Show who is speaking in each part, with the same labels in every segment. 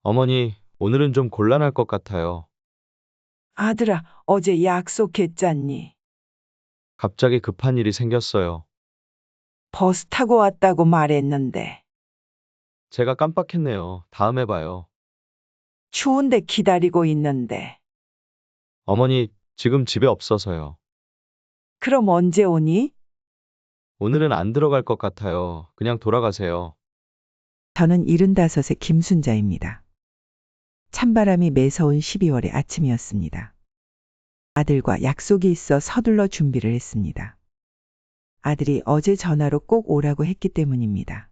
Speaker 1: 어머니, 오늘은 좀 곤란할 것 같아요.
Speaker 2: 아들아, 어제 약속했잖니.
Speaker 1: 갑자기 급한 일이 생겼어요.
Speaker 2: 버스 타고 왔다고 말했는데.
Speaker 1: 제가 깜빡했네요. 다음에 봐요.
Speaker 2: 추운데 기다리고 있는데.
Speaker 1: 어머니, 지금 집에 없어서요.
Speaker 2: 그럼 언제 오니?
Speaker 1: 오늘은 안 들어갈 것 같아요. 그냥 돌아가세요.
Speaker 3: 저는 75의 김순자입니다. 찬바람이 매서운 12월의 아침이었습니다. 아들과 약속이 있어 서둘러 준비를 했습니다. 아들이 어제 전화로 꼭 오라고 했기 때문입니다.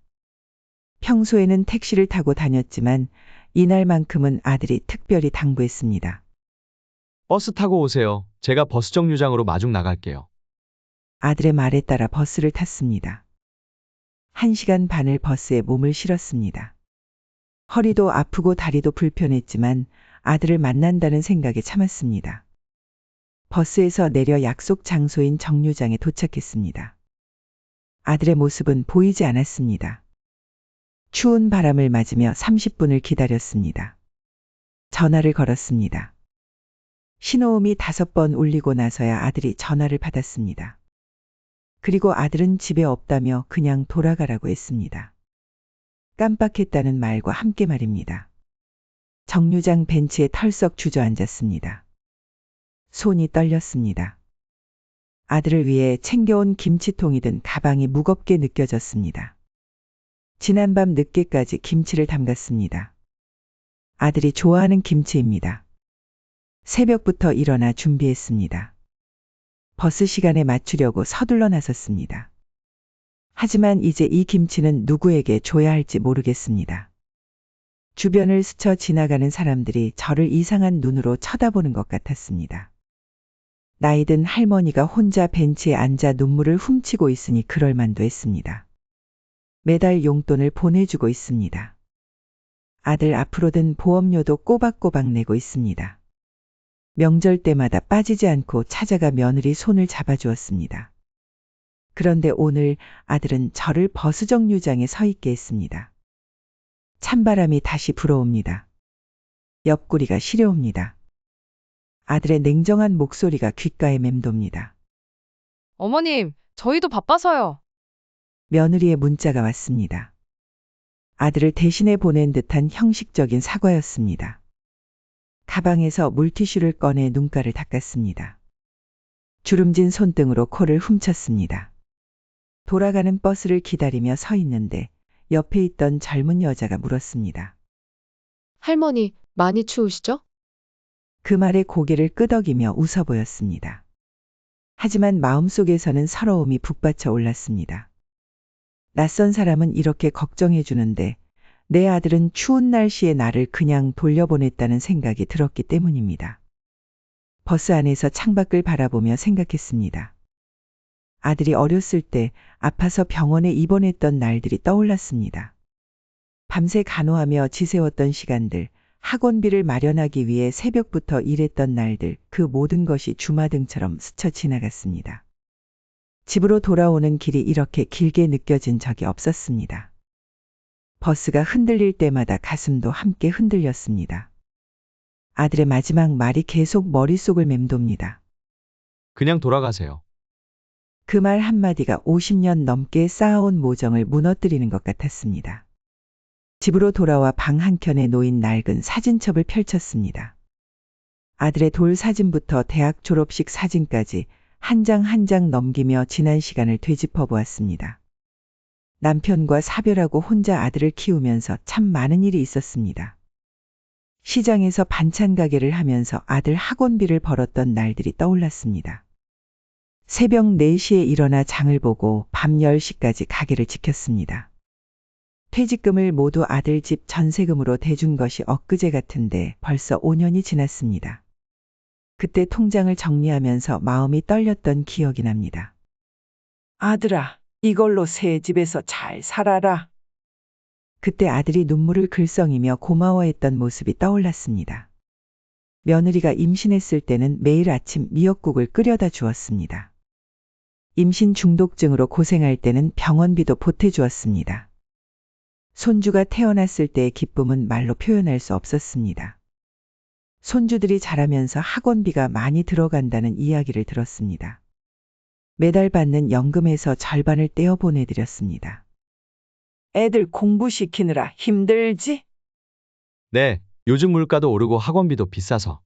Speaker 3: 평소에는 택시를 타고 다녔지만 이날만큼은 아들이 특별히 당부했습니다.
Speaker 1: 버스 타고 오세요. 제가 버스 정류장으로 마중 나갈게요.
Speaker 3: 아들의 말에 따라 버스를 탔습니다. 1시간 반을 버스에 몸을 실었습니다. 허리도 아프고 다리도 불편했지만 아들을 만난다는 생각에 참았습니다. 버스에서 내려 약속 장소인 정류장에 도착했습니다. 아들의 모습은 보이지 않았습니다. 추운 바람을 맞으며 30분을 기다렸습니다. 전화를 걸었습니다. 신호음이 5번 울리고 나서야 아들이 전화를 받았습니다. 그리고 아들은 집에 없다며 그냥 돌아가라고 했습니다. 깜빡했다는 말과 함께 말입니다. 정류장 벤치에 털썩 주저앉았습니다. 손이 떨렸습니다. 아들을 위해 챙겨온 김치통이 든 가방이 무겁게 느껴졌습니다. 지난밤 늦게까지 김치를 담갔습니다. 아들이 좋아하는 김치입니다. 새벽부터 일어나 준비했습니다. 버스 시간에 맞추려고 서둘러 나섰습니다. 하지만 이제 이 김치는 누구에게 줘야 할지 모르겠습니다. 주변을 스쳐 지나가는 사람들이 저를 이상한 눈으로 쳐다보는 것 같았습니다. 나이든 할머니가 혼자 벤치에 앉아 눈물을 훔치고 있으니 그럴만도 했습니다. 매달 용돈을 보내주고 있습니다. 아들 앞으로 든 보험료도 꼬박꼬박 내고 있습니다. 명절 때마다 빠지지 않고 찾아가 며느리 손을 잡아주었습니다. 그런데 오늘 아들은 저를 버스 정류장에 서 있게 했습니다. 찬바람이 다시 불어옵니다. 옆구리가 시려옵니다. 아들의 냉정한 목소리가 귓가에 맴돕니다.
Speaker 4: 어머님, 저희도 바빠서요.
Speaker 3: 며느리의 문자가 왔습니다. 아들을 대신해 보낸 듯한 형식적인 사과였습니다. 가방에서 물티슈를 꺼내 눈가를 닦았습니다. 주름진 손등으로 코를 훔쳤습니다. 돌아가는 버스를 기다리며 서 있는데 옆에 있던 젊은 여자가 물었습니다.
Speaker 4: 할머니, 많이 추우시죠?
Speaker 3: 그 말에 고개를 끄덕이며 웃어 보였습니다. 하지만 마음속에서는 서러움이 북받쳐 올랐습니다. 낯선 사람은 이렇게 걱정해 주는데 내 아들은 추운 날씨에 나를 그냥 돌려보냈다는 생각이 들었기 때문입니다. 버스 안에서 창밖을 바라보며 생각했습니다. 아들이 어렸을 때 아파서 병원에 입원했던 날들이 떠올랐습니다. 밤새 간호하며 지새웠던 시간들, 학원비를 마련하기 위해 새벽부터 일했던 날들, 그 모든 것이 주마등처럼 스쳐 지나갔습니다. 집으로 돌아오는 길이 이렇게 길게 느껴진 적이 없었습니다. 버스가 흔들릴 때마다 가슴도 함께 흔들렸습니다. 아들의 마지막 말이 계속 머릿속을 맴돕니다.
Speaker 1: 그냥 돌아가세요.
Speaker 3: 그 말 한마디가 50년 넘게 쌓아온 모정을 무너뜨리는 것 같았습니다. 집으로 돌아와 방 한켠에 놓인 낡은 사진첩을 펼쳤습니다. 아들의 돌 사진부터 대학 졸업식 사진까지 한 장 한 장 넘기며 지난 시간을 되짚어 보았습니다. 남편과 사별하고 혼자 아들을 키우면서 참 많은 일이 있었습니다. 시장에서 반찬 가게를 하면서 아들 학원비를 벌었던 날들이 떠올랐습니다. 새벽 4시에 일어나 장을 보고 밤 10시까지 가게를 지켰습니다. 퇴직금을 모두 아들 집 전세금으로 대준 것이 엊그제 같은데 벌써 5년이 지났습니다. 그때 통장을 정리하면서 마음이 떨렸던 기억이 납니다.
Speaker 2: 아들아, 이걸로 새 집에서 잘 살아라.
Speaker 3: 그때 아들이 눈물을 글썽이며 고마워했던 모습이 떠올랐습니다. 며느리가 임신했을 때는 매일 아침 미역국을 끓여다 주었습니다. 임신 중독증으로 고생할 때는 병원비도 보태주었습니다. 손주가 태어났을 때의 기쁨은 말로 표현할 수 없었습니다. 손주들이 자라면서 학원비가 많이 들어간다는 이야기를 들었습니다. 매달 받는 연금에서 절반을 떼어 보내드렸습니다.
Speaker 2: 애들 공부시키느라 힘들지?
Speaker 1: 네, 요즘 물가도 오르고 학원비도 비싸서.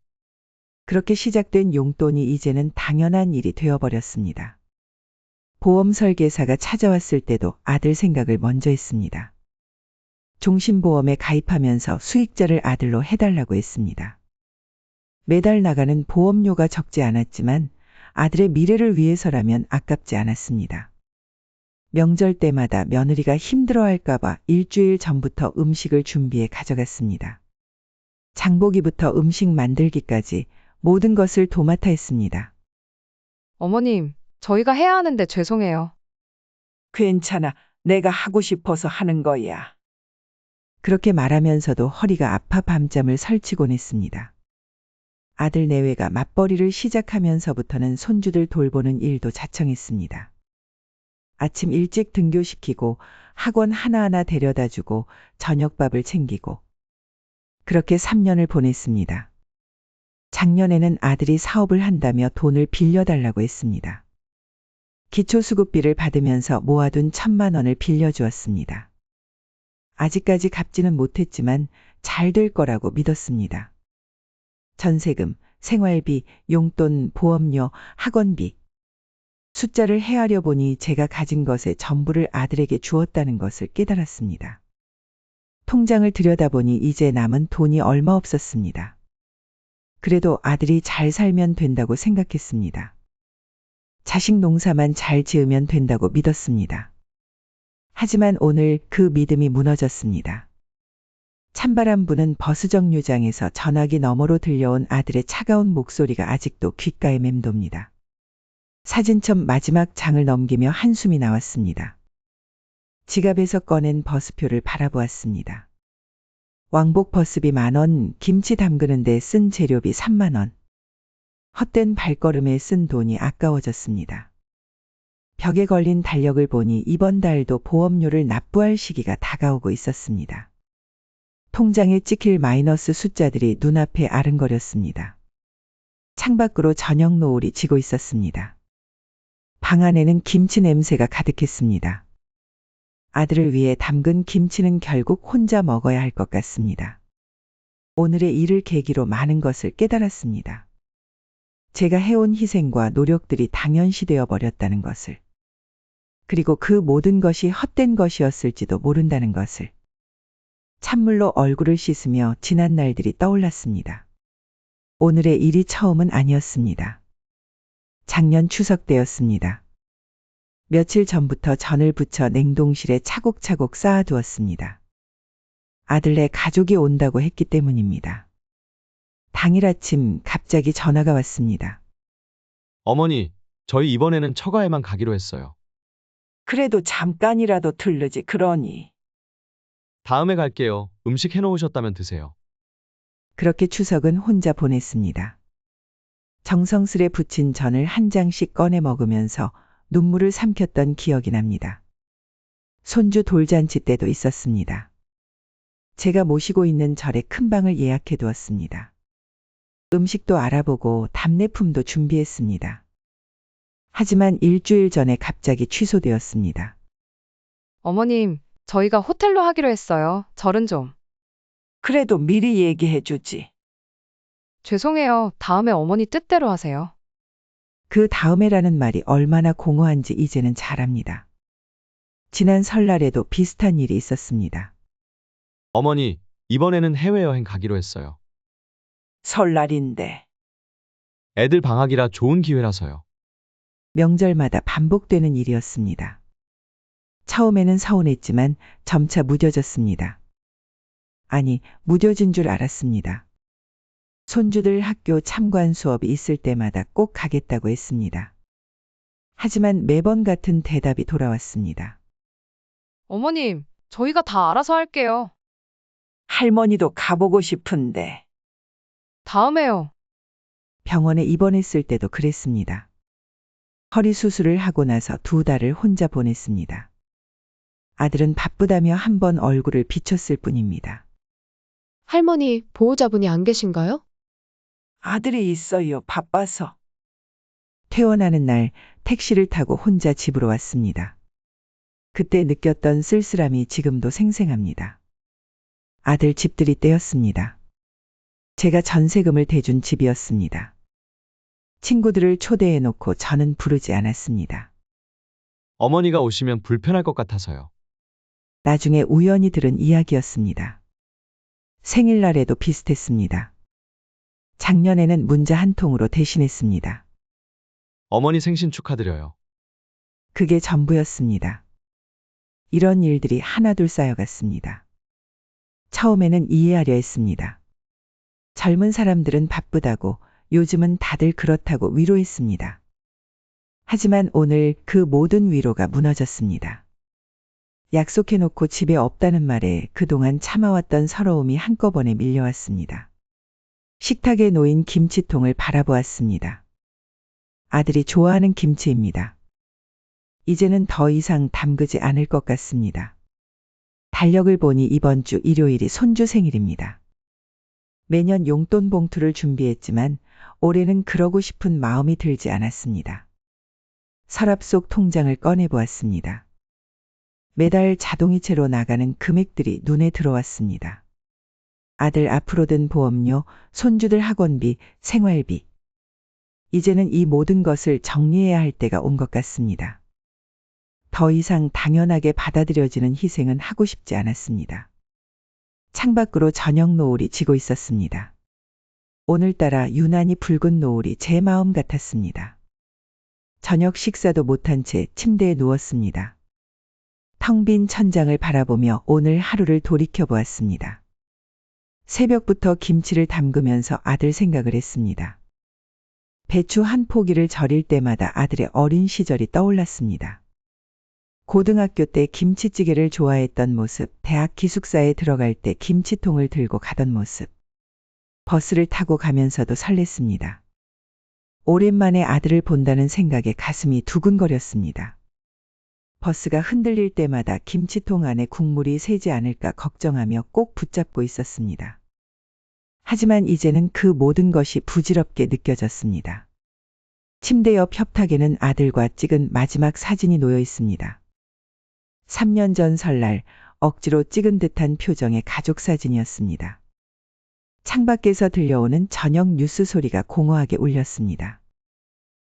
Speaker 3: 그렇게 시작된 용돈이 이제는 당연한 일이 되어버렸습니다. 보험 설계사가 찾아왔을 때도 아들 생각을 먼저 했습니다. 종신보험에 가입하면서 수익자를 아들로 해달라고 했습니다. 매달 나가는 보험료가 적지 않았지만 아들의 미래를 위해서라면 아깝지 않았습니다. 명절 때마다 며느리가 힘들어할까봐 일주일 전부터 음식을 준비해 가져갔습니다. 장보기부터 음식 만들기까지 모든 것을 도맡아 했습니다.
Speaker 4: 어머님, 저희가 해야 하는데 죄송해요.
Speaker 2: 괜찮아. 내가 하고 싶어서 하는 거야.
Speaker 3: 그렇게 말하면서도 허리가 아파 밤잠을 설치곤 했습니다. 아들 내외가 맞벌이를 시작하면서부터는 손주들 돌보는 일도 자청했습니다. 아침 일찍 등교시키고 학원 하나하나 데려다주고 저녁밥을 챙기고 그렇게 3년을 보냈습니다. 작년에는 아들이 사업을 한다며 돈을 빌려달라고 했습니다. 기초수급비를 받으면서 모아둔 1,000만 원을 빌려주었습니다. 아직까지 갚지는 못했지만 잘 될 거라고 믿었습니다. 전세금, 생활비, 용돈, 보험료, 학원비. 숫자를 헤아려 보니 제가 가진 것의 전부를 아들에게 주었다는 것을 깨달았습니다. 통장을 들여다보니 이제 남은 돈이 얼마 없었습니다. 그래도 아들이 잘 살면 된다고 생각했습니다. 자식 농사만 잘 지으면 된다고 믿었습니다. 하지만 오늘 그 믿음이 무너졌습니다. 찬바람 부는 버스정류장에서 전화기 너머로 들려온 아들의 차가운 목소리가 아직도 귓가에 맴돕니다. 사진첩 마지막 장을 넘기며 한숨이 나왔습니다. 지갑에서 꺼낸 버스표를 바라보았습니다. 왕복 버스비 10,000원, 김치 담그는데 쓴 재료비 30,000원. 헛된 발걸음에 쓴 돈이 아까워졌습니다. 벽에 걸린 달력을 보니 이번 달도 보험료를 납부할 시기가 다가오고 있었습니다. 통장에 찍힐 마이너스 숫자들이 눈앞에 아른거렸습니다. 창밖으로 저녁 노을이 지고 있었습니다. 방 안에는 김치 냄새가 가득했습니다. 아들을 위해 담근 김치는 결국 혼자 먹어야 할 것 같습니다. 오늘의 일을 계기로 많은 것을 깨달았습니다. 제가 해온 희생과 노력들이 당연시되어 버렸다는 것을. 그리고 그 모든 것이 헛된 것이었을지도 모른다는 것을. 찬물로 얼굴을 씻으며 지난 날들이 떠올랐습니다. 오늘의 일이 처음은 아니었습니다. 작년 추석 때였습니다. 며칠 전부터 전을 부쳐 냉동실에 차곡차곡 쌓아두었습니다. 아들네 가족이 온다고 했기 때문입니다. 당일 아침 갑자기 전화가 왔습니다.
Speaker 1: 어머니, 저희 이번에는 처가에만 가기로 했어요.
Speaker 2: 그래도 잠깐이라도 들르지 그러니.
Speaker 1: 다음에 갈게요. 음식 해놓으셨다면 드세요.
Speaker 3: 그렇게 추석은 혼자 보냈습니다. 정성스레 부친 전을 한 장씩 꺼내 먹으면서 눈물을 삼켰던 기억이 납니다. 손주 돌잔치 때도 있었습니다. 제가 모시고 있는 절에 큰 방을 예약해 두었습니다. 음식도 알아보고 답례품도 준비했습니다. 하지만 일주일 전에 갑자기 취소되었습니다.
Speaker 4: 어머님, 저희가 호텔로 하기로 했어요. 절은 좀.
Speaker 2: 그래도 미리 얘기해 주지.
Speaker 4: 죄송해요. 다음에 어머니 뜻대로 하세요.
Speaker 3: 그 다음에라는 말이 얼마나 공허한지 이제는 잘 압니다. 지난 설날에도 비슷한 일이 있었습니다.
Speaker 1: 어머니, 이번에는 해외여행 가기로 했어요.
Speaker 2: 설날인데.
Speaker 1: 애들 방학이라 좋은 기회라서요.
Speaker 3: 명절마다 반복되는 일이었습니다. 처음에는 서운했지만 점차 무뎌졌습니다. 아니, 무뎌진 줄 알았습니다. 손주들 학교 참관 수업이 있을 때마다 꼭 가겠다고 했습니다. 하지만 매번 같은 대답이 돌아왔습니다.
Speaker 4: 어머님, 저희가 다 알아서 할게요.
Speaker 2: 할머니도 가보고 싶은데.
Speaker 4: 다음에요.
Speaker 3: 병원에 입원했을 때도 그랬습니다. 허리 수술을 하고 나서 2달을 혼자 보냈습니다. 아들은 바쁘다며 한 번 얼굴을 비췄을 뿐입니다.
Speaker 5: 할머니, 보호자분이 안 계신가요?
Speaker 2: 아들이 있어요. 바빠서.
Speaker 3: 퇴원하는 날 택시를 타고 혼자 집으로 왔습니다. 그때 느꼈던 쓸쓸함이 지금도 생생합니다. 아들 집들이 때였습니다. 제가 전세금을 대준 집이었습니다. 친구들을 초대해 놓고 저는 부르지 않았습니다.
Speaker 1: 어머니가 오시면 불편할 것 같아서요.
Speaker 3: 나중에 우연히 들은 이야기였습니다. 생일날에도 비슷했습니다. 작년에는 문자 한 통으로 대신했습니다.
Speaker 1: 어머니 생신 축하드려요.
Speaker 3: 그게 전부였습니다. 이런 일들이 하나둘 쌓여갔습니다. 처음에는 이해하려 했습니다. 젊은 사람들은 바쁘다고, 요즘은 다들 그렇다고 위로했습니다. 하지만 오늘 그 모든 위로가 무너졌습니다. 약속해놓고 집에 없다는 말에 그동안 참아왔던 서러움이 한꺼번에 밀려왔습니다. 식탁에 놓인 김치통을 바라보았습니다. 아들이 좋아하는 김치입니다. 이제는 더 이상 담그지 않을 것 같습니다. 달력을 보니 이번 주 일요일이 손주 생일입니다. 매년 용돈 봉투를 준비했지만 올해는 그러고 싶은 마음이 들지 않았습니다. 서랍 속 통장을 꺼내보았습니다. 매달 자동이체로 나가는 금액들이 눈에 들어왔습니다. 아들 앞으로 든 보험료, 손주들 학원비, 생활비. 이제는 이 모든 것을 정리해야 할 때가 온 것 같습니다. 더 이상 당연하게 받아들여지는 희생은 하고 싶지 않았습니다. 창밖으로 저녁 노을이 지고 있었습니다. 오늘따라 유난히 붉은 노을이 제 마음 같았습니다. 저녁 식사도 못한 채 침대에 누웠습니다. 텅 빈 천장을 바라보며 오늘 하루를 돌이켜보았습니다. 새벽부터 김치를 담그면서 아들 생각을 했습니다. 배추 한 포기를 절일 때마다 아들의 어린 시절이 떠올랐습니다. 고등학교 때 김치찌개를 좋아했던 모습, 대학 기숙사에 들어갈 때 김치통을 들고 가던 모습. 버스를 타고 가면서도 설렜습니다. 오랜만에 아들을 본다는 생각에 가슴이 두근거렸습니다. 버스가 흔들릴 때마다 김치통 안에 국물이 새지 않을까 걱정하며 꼭 붙잡고 있었습니다. 하지만 이제는 그 모든 것이 부질없게 느껴졌습니다. 침대 옆 협탁에는 아들과 찍은 마지막 사진이 놓여 있습니다. 3년 전 설날 억지로 찍은 듯한 표정의 가족 사진이었습니다. 창밖에서 들려오는 저녁 뉴스 소리가 공허하게 울렸습니다.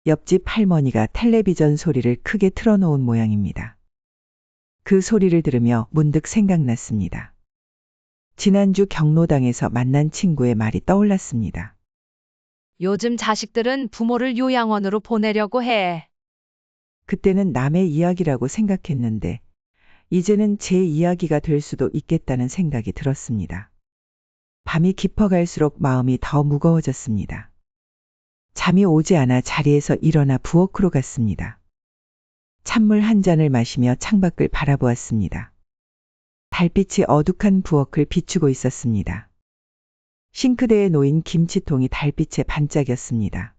Speaker 3: 옆집 할머니가 텔레비전 소리를 크게 틀어놓은 모양입니다. 그 소리를 들으며 문득 생각났습니다. 지난주 경로당에서 만난 친구의 말이 떠올랐습니다.
Speaker 6: 요즘 자식들은 부모를 요양원으로 보내려고 해.
Speaker 3: 그때는 남의 이야기라고 생각했는데 이제는 제 이야기가 될 수도 있겠다는 생각이 들었습니다. 밤이 깊어갈수록 마음이 더 무거워졌습니다. 잠이 오지 않아 자리에서 일어나 부엌으로 갔습니다. 찬물 한 잔을 마시며 창밖을 바라보았습니다. 달빛이 어둑한 부엌을 비추고 있었습니다. 싱크대에 놓인 김치통이 달빛에 반짝였습니다.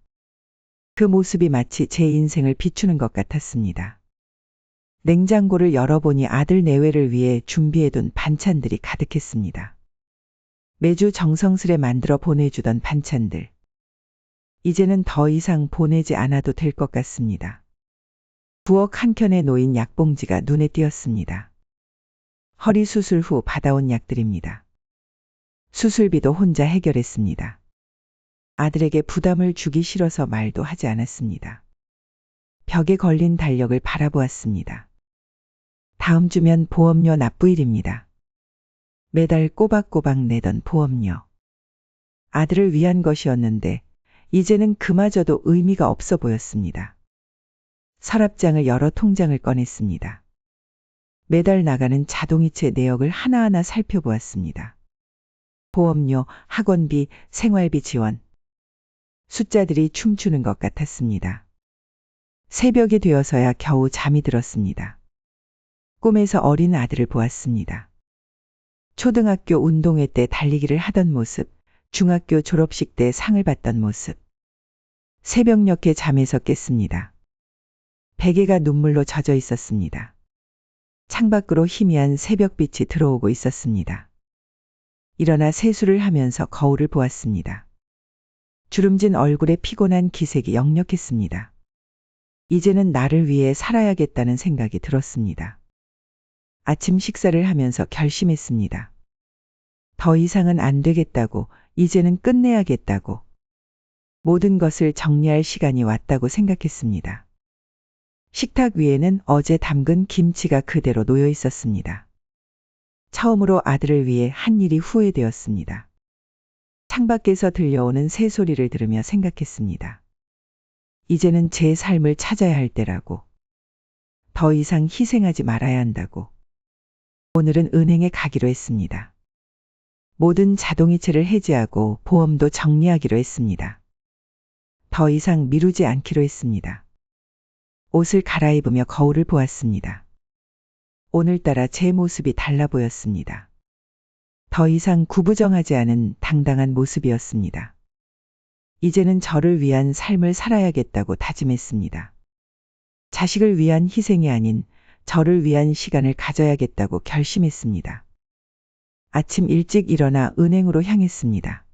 Speaker 3: 그 모습이 마치 제 인생을 비추는 것 같았습니다. 냉장고를 열어보니 아들 내외를 위해 준비해둔 반찬들이 가득했습니다. 매주 정성스레 만들어 보내주던 반찬들. 이제는 더 이상 보내지 않아도 될 것 같습니다. 부엌 한켠에 놓인 약봉지가 눈에 띄었습니다. 허리 수술 후 받아온 약들입니다. 수술비도 혼자 해결했습니다. 아들에게 부담을 주기 싫어서 말도 하지 않았습니다. 벽에 걸린 달력을 바라보았습니다. 다음 주면 보험료 납부일입니다. 매달 꼬박꼬박 내던 보험료. 아들을 위한 것이었는데 이제는 그마저도 의미가 없어 보였습니다. 서랍장을 열어 통장을 꺼냈습니다. 매달 나가는 자동이체 내역을 하나하나 살펴보았습니다. 보험료, 학원비, 생활비 지원. 숫자들이 춤추는 것 같았습니다. 새벽이 되어서야 겨우 잠이 들었습니다. 꿈에서 어린 아들을 보았습니다. 초등학교 운동회 때 달리기를 하던 모습, 중학교 졸업식 때 상을 받던 모습. 새벽녘에 잠에서 깼습니다. 베개가 눈물로 젖어 있었습니다. 창밖으로 희미한 새벽빛이 들어오고 있었습니다. 일어나 세수를 하면서 거울을 보았습니다. 주름진 얼굴에 피곤한 기색이 역력했습니다. 이제는 나를 위해 살아야겠다는 생각이 들었습니다. 아침 식사를 하면서 결심했습니다. 더 이상은 안 되겠다고, 이제는 끝내야겠다고. 모든 것을 정리할 시간이 왔다고 생각했습니다. 식탁 위에는 어제 담근 김치가 그대로 놓여 있었습니다. 처음으로 아들을 위해 한 일이 후회되었습니다. 창밖에서 들려오는 새소리를 들으며 생각했습니다. 이제는 제 삶을 찾아야 할 때라고. 더 이상 희생하지 말아야 한다고. 오늘은 은행에 가기로 했습니다. 모든 자동이체를 해지하고 보험도 정리하기로 했습니다. 더 이상 미루지 않기로 했습니다. 옷을 갈아입으며 거울을 보았습니다. 오늘따라 제 모습이 달라 보였습니다. 더 이상 구부정하지 않은 당당한 모습이었습니다. 이제는 저를 위한 삶을 살아야겠다고 다짐했습니다. 자식을 위한 희생이 아닌 저를 위한 시간을 가져야겠다고 결심했습니다. 아침 일찍 일어나 은행으로 향했습니다.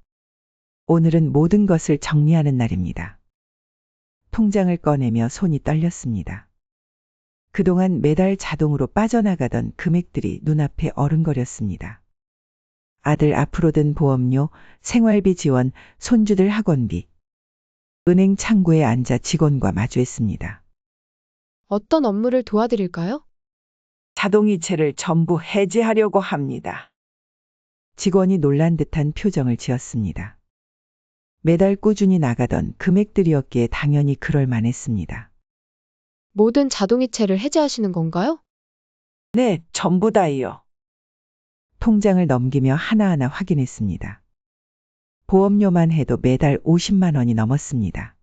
Speaker 3: 오늘은 모든 것을 정리하는 날입니다. 통장을 꺼내며 손이 떨렸습니다. 그동안 매달 자동으로 빠져나가던 금액들이 눈앞에 어른거렸습니다. 아들 앞으로 든 보험료, 생활비 지원, 손주들 학원비. 은행 창구에 앉아 직원과 마주했습니다.
Speaker 5: 어떤 업무를 도와드릴까요?
Speaker 2: 자동이체를 전부 해지하려고 합니다.
Speaker 3: 직원이 놀란 듯한 표정을 지었습니다. 매달 꾸준히 나가던 금액들이었기에 당연히 그럴 만했습니다.
Speaker 5: 모든 자동이체를 해제하시는 건가요?
Speaker 2: 네, 전부 다요.
Speaker 3: 통장을 넘기며 하나하나 확인했습니다. 보험료만 해도 매달 50만 원이 넘었습니다.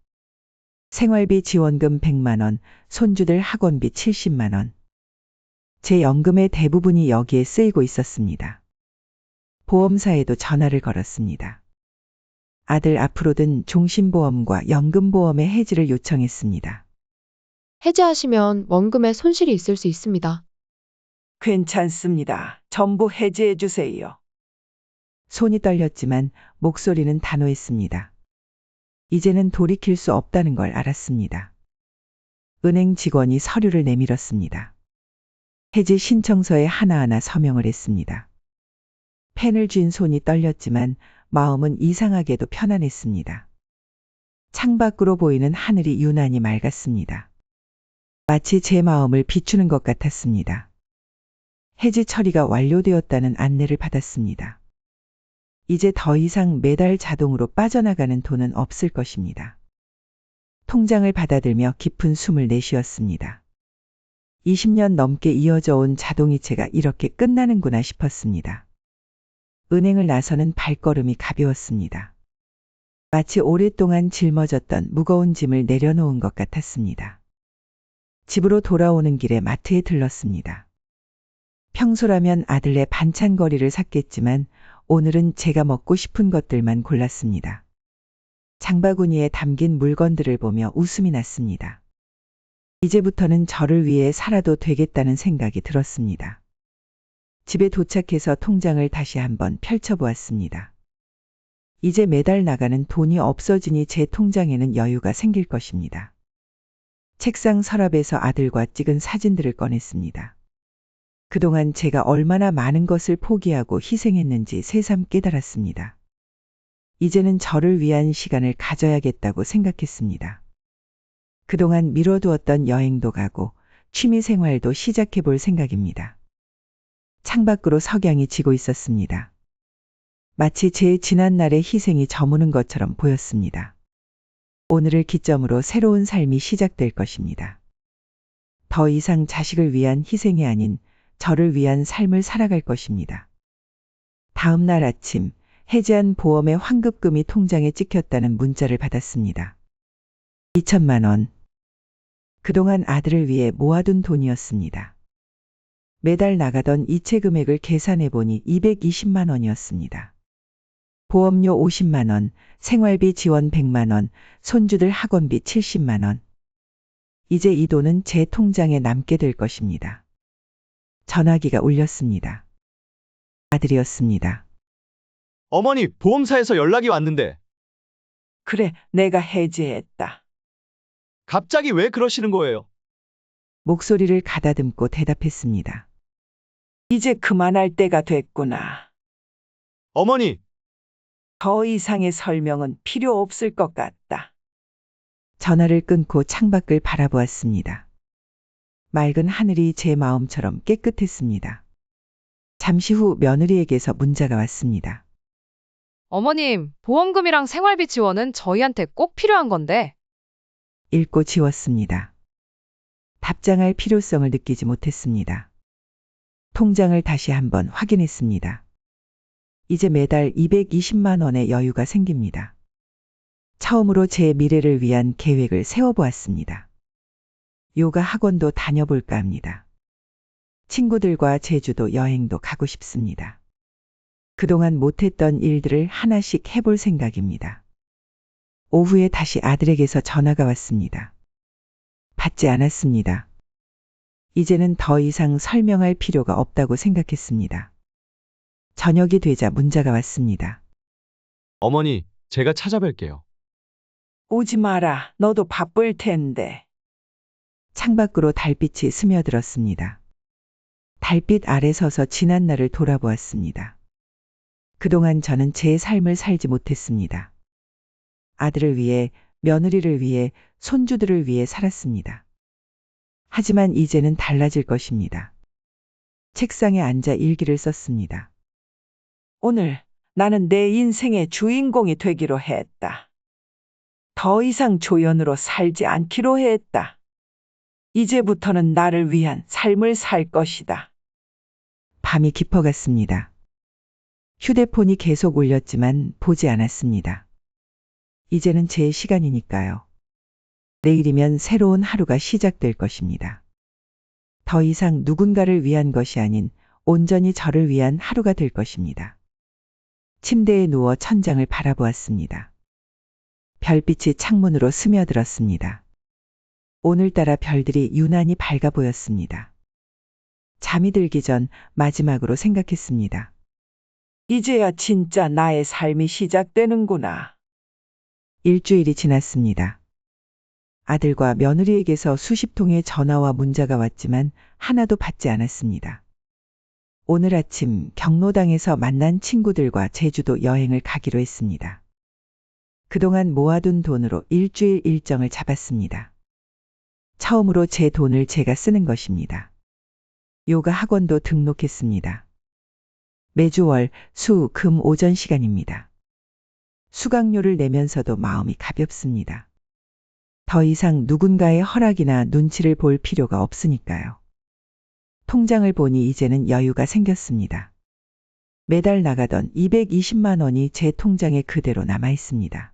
Speaker 3: 생활비 지원금 100만 원, 손주들 학원비 70만 원. 제 연금의 대부분이 여기에 쓰이고 있었습니다. 보험사에도 전화를 걸었습니다. 아들 앞으로 든 종신보험과 연금보험의 해지를 요청했습니다.
Speaker 5: 해제하시면 원금에 손실이 있을 수 있습니다.
Speaker 2: 괜찮습니다. 전부 해지해 주세요.
Speaker 3: 손이 떨렸지만 목소리는 단호했습니다. 이제는 돌이킬 수 없다는 걸 알았습니다. 은행 직원이 서류를 내밀었습니다. 해지 신청서에 하나하나 서명을 했습니다. 펜을 쥔 손이 떨렸지만 마음은 이상하게도 편안했습니다. 창밖으로 보이는 하늘이 유난히 맑았습니다. 마치 제 마음을 비추는 것 같았습니다. 해지 처리가 완료되었다는 안내를 받았습니다. 이제 더 이상 매달 자동으로 빠져나가는 돈은 없을 것입니다. 통장을 받아들며 깊은 숨을 내쉬었습니다. 20년 넘게 이어져 온 자동이체가 이렇게 끝나는구나 싶었습니다. 은행을 나서는 발걸음이 가벼웠습니다. 마치 오랫동안 짊어졌던 무거운 짐을 내려놓은 것 같았습니다. 집으로 돌아오는 길에 마트에 들렀습니다. 평소라면 아들네 반찬거리를 샀겠지만 오늘은 제가 먹고 싶은 것들만 골랐습니다. 장바구니에 담긴 물건들을 보며 웃음이 났습니다. 이제부터는 저를 위해 살아도 되겠다는 생각이 들었습니다. 집에 도착해서 통장을 다시 한번 펼쳐보았습니다. 이제 매달 나가는 돈이 없어지니 제 통장에는 여유가 생길 것입니다. 책상 서랍에서 아들과 찍은 사진들을 꺼냈습니다. 그동안 제가 얼마나 많은 것을 포기하고 희생했는지 새삼 깨달았습니다. 이제는 저를 위한 시간을 가져야겠다고 생각했습니다. 그동안 미뤄두었던 여행도 가고 취미 생활도 시작해 볼 생각입니다. 창밖으로 석양이 지고 있었습니다. 마치 제 지난날의 희생이 저무는 것처럼 보였습니다. 오늘을 기점으로 새로운 삶이 시작될 것입니다. 더 이상 자식을 위한 희생이 아닌 저를 위한 삶을 살아갈 것입니다. 다음 날 아침 해지한 보험의 환급금이 통장에 찍혔다는 문자를 받았습니다. 2천만 원. 그동안 아들을 위해 모아둔 돈이었습니다. 매달 나가던 이체 금액을 계산해보니 220만 원이었습니다. 보험료 50만 원, 생활비 지원 100만 원, 손주들 학원비 70만 원. 이제 이 돈은 제 통장에 남게 될 것입니다. 전화기가 울렸습니다. 아들이었습니다.
Speaker 1: 어머니, 보험사에서 연락이 왔는데
Speaker 2: 그래, 내가 해지했다.
Speaker 1: 갑자기 왜 그러시는 거예요?
Speaker 3: 목소리를 가다듬고 대답했습니다.
Speaker 2: 이제 그만할 때가 됐구나.
Speaker 1: 어머니,
Speaker 2: 더 이상의 설명은 필요 없을 것 같다.
Speaker 3: 전화를 끊고 창밖을 바라보았습니다. 맑은 하늘이 제 마음처럼 깨끗했습니다. 잠시 후 며느리에게서 문자가 왔습니다.
Speaker 4: 어머님, 보험금이랑 생활비 지원은 저희한테 꼭 필요한 건데.
Speaker 3: 읽고 지웠습니다. 답장할 필요성을 느끼지 못했습니다. 통장을 다시 한번 확인했습니다. 이제 매달 220만 원의 여유가 생깁니다. 처음으로 제 미래를 위한 계획을 세워보았습니다. 요가 학원도 다녀볼까 합니다. 친구들과 제주도 여행도 가고 싶습니다. 그동안 못했던 일들을 하나씩 해볼 생각입니다. 오후에 다시 아들에게서 전화가 왔습니다. 받지 않았습니다. 이제는 더 이상 설명할 필요가 없다고 생각했습니다. 저녁이 되자 문자가 왔습니다.
Speaker 1: 어머니, 제가 찾아뵐게요.
Speaker 2: 오지 마라. 너도 바쁠 텐데.
Speaker 3: 창밖으로 달빛이 스며들었습니다. 달빛 아래 서서 지난 날을 돌아보았습니다. 그동안 저는 제 삶을 살지 못했습니다. 아들을 위해, 며느리를 위해, 손주들을 위해 살았습니다. 하지만 이제는 달라질 것입니다. 책상에 앉아 일기를 썼습니다.
Speaker 2: 오늘 나는 내 인생의 주인공이 되기로 했다. 더 이상 조연으로 살지 않기로 했다. 이제부터는 나를 위한 삶을 살 것이다.
Speaker 3: 밤이 깊어갔습니다. 휴대폰이 계속 울렸지만 보지 않았습니다. 이제는 제 시간이니까요. 내일이면 새로운 하루가 시작될 것입니다. 더 이상 누군가를 위한 것이 아닌 온전히 저를 위한 하루가 될 것입니다. 침대에 누워 천장을 바라보았습니다. 별빛이 창문으로 스며들었습니다. 오늘따라 별들이 유난히 밝아 보였습니다. 잠이 들기 전 마지막으로 생각했습니다.
Speaker 2: 이제야 진짜 나의 삶이 시작되는구나.
Speaker 3: 일주일이 지났습니다. 아들과 며느리에게서 수십 통의 전화와 문자가 왔지만 하나도 받지 않았습니다. 오늘 아침 경로당에서 만난 친구들과 제주도 여행을 가기로 했습니다. 그동안 모아둔 돈으로 일주일 일정을 잡았습니다. 처음으로 제 돈을 제가 쓰는 것입니다. 요가 학원도 등록했습니다. 매주 월, 수, 금 오전 시간입니다. 수강료를 내면서도 마음이 가볍습니다. 더 이상 누군가의 허락이나 눈치를 볼 필요가 없으니까요. 통장을 보니 이제는 여유가 생겼습니다. 매달 나가던 220만 원이 제 통장에 그대로 남아 있습니다.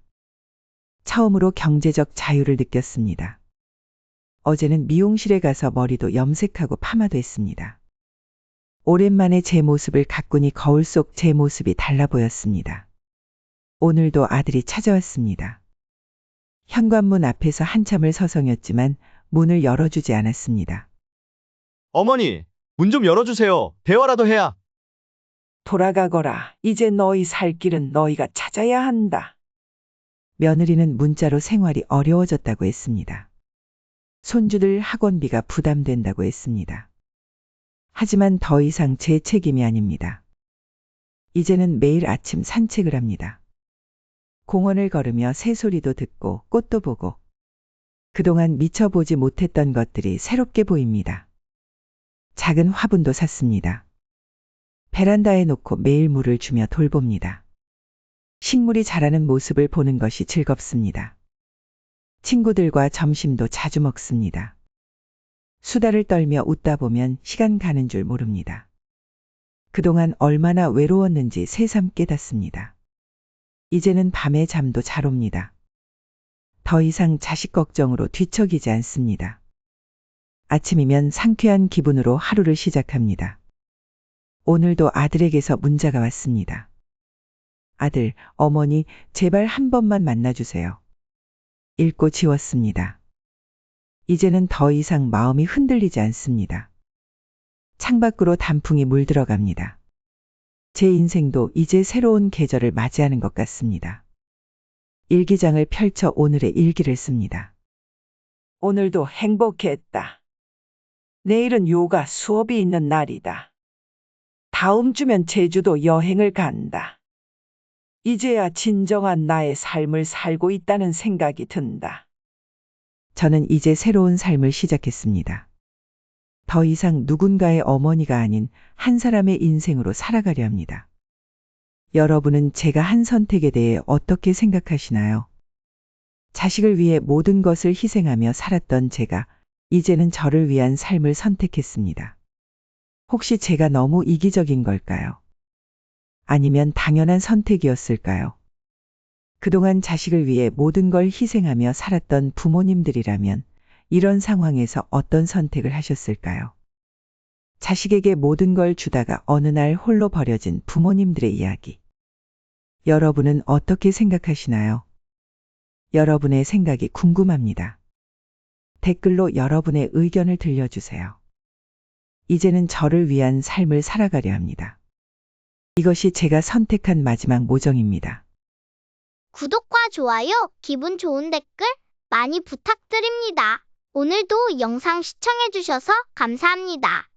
Speaker 3: 처음으로 경제적 자유를 느꼈습니다. 어제는 미용실에 가서 머리도 염색하고 파마도 했습니다. 오랜만에 제 모습을 가꾸니 거울 속 제 모습이 달라 보였습니다. 오늘도 아들이 찾아왔습니다. 현관문 앞에서 한참을 서성였지만 문을 열어주지 않았습니다.
Speaker 1: 어머니, 문 좀 열어주세요. 대화라도 해야.
Speaker 2: 돌아가거라. 이제 너희 살 길은 너희가 찾아야 한다.
Speaker 3: 며느리는 문자로 생활이 어려워졌다고 했습니다. 손주들 학원비가 부담된다고 했습니다. 하지만 더 이상 제 책임이 아닙니다. 이제는 매일 아침 산책을 합니다. 공원을 걸으며 새소리도 듣고 꽃도 보고 그동안 미처 보지 못했던 것들이 새롭게 보입니다. 작은 화분도 샀습니다. 베란다에 놓고 매일 물을 주며 돌봅니다. 식물이 자라는 모습을 보는 것이 즐겁습니다. 친구들과 점심도 자주 먹습니다. 수다를 떨며 웃다 보면 시간 가는 줄 모릅니다. 그동안 얼마나 외로웠는지 새삼 깨닫습니다. 이제는 밤에 잠도 잘 옵니다. 더 이상 자식 걱정으로 뒤척이지 않습니다. 아침이면 상쾌한 기분으로 하루를 시작합니다. 오늘도 아들에게서 문자가 왔습니다. 아들, 어머니, 제발 한 번만 만나주세요. 읽고 지웠습니다. 이제는 더 이상 마음이 흔들리지 않습니다. 창밖으로 단풍이 물들어갑니다. 제 인생도 이제 새로운 계절을 맞이하는 것 같습니다. 일기장을 펼쳐 오늘의 일기를 씁니다.
Speaker 2: 오늘도 행복했다. 내일은 요가 수업이 있는 날이다. 다음 주면 제주도 여행을 간다. 이제야 진정한 나의 삶을 살고 있다는 생각이 든다.
Speaker 3: 저는 이제 새로운 삶을 시작했습니다. 더 이상 누군가의 어머니가 아닌 한 사람의 인생으로 살아가려 합니다. 여러분은 제가 한 선택에 대해 어떻게 생각하시나요? 자식을 위해 모든 것을 희생하며 살았던 제가 이제는 저를 위한 삶을 선택했습니다. 혹시 제가 너무 이기적인 걸까요? 아니면 당연한 선택이었을까요? 그동안 자식을 위해 모든 걸 희생하며 살았던 부모님들이라면 이런 상황에서 어떤 선택을 하셨을까요? 자식에게 모든 걸 주다가 어느 날 홀로 버려진 부모님들의 이야기. 여러분은 어떻게 생각하시나요? 여러분의 생각이 궁금합니다. 댓글로 여러분의 의견을 들려주세요. 이제는 저를 위한 삶을 살아가려 합니다. 이것이 제가 선택한 마지막 모정입니다.
Speaker 7: 구독과 좋아요, 기분 좋은 댓글 많이 부탁드립니다. 오늘도 영상 시청해주셔서 감사합니다.